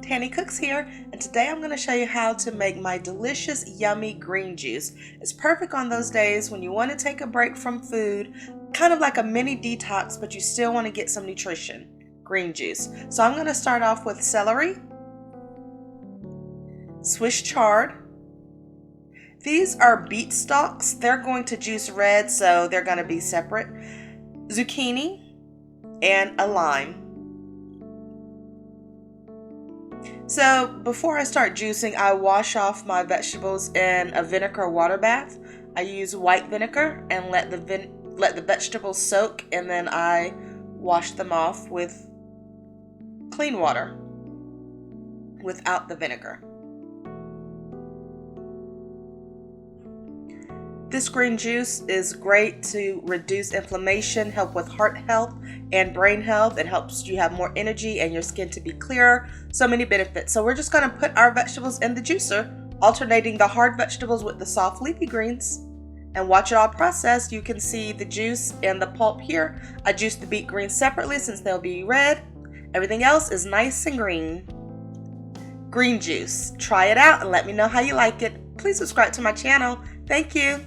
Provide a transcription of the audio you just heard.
Tanny Cooks here, and today I'm going to show you how to make my delicious, yummy green juice. It's perfect on those days when you want to take a break from food, kind of like a mini detox, but you still want to get some nutrition. Green juice. So I'm going to start off with celery, Swiss chard. These are beet stalks. They're going to juice red, so they're going to be separate. Zucchini and a lime. So before I start juicing, I wash off my vegetables in a vinegar water bath. I use white vinegar and let the vegetables soak, and then I wash them off with clean water without the vinegar. This green juice is great to reduce inflammation, help with heart health and brain health. It helps you have more energy and your skin to be clearer. So many benefits. So we're just going to put our vegetables in the juicer, alternating the hard vegetables with the soft leafy greens, and watch it all process. You can see the juice and the pulp here. I juiced the beet greens separately since they'll be red. Everything else is nice and green. Green juice. Try it out and let me know how you like it. Please subscribe to my channel. Thank you.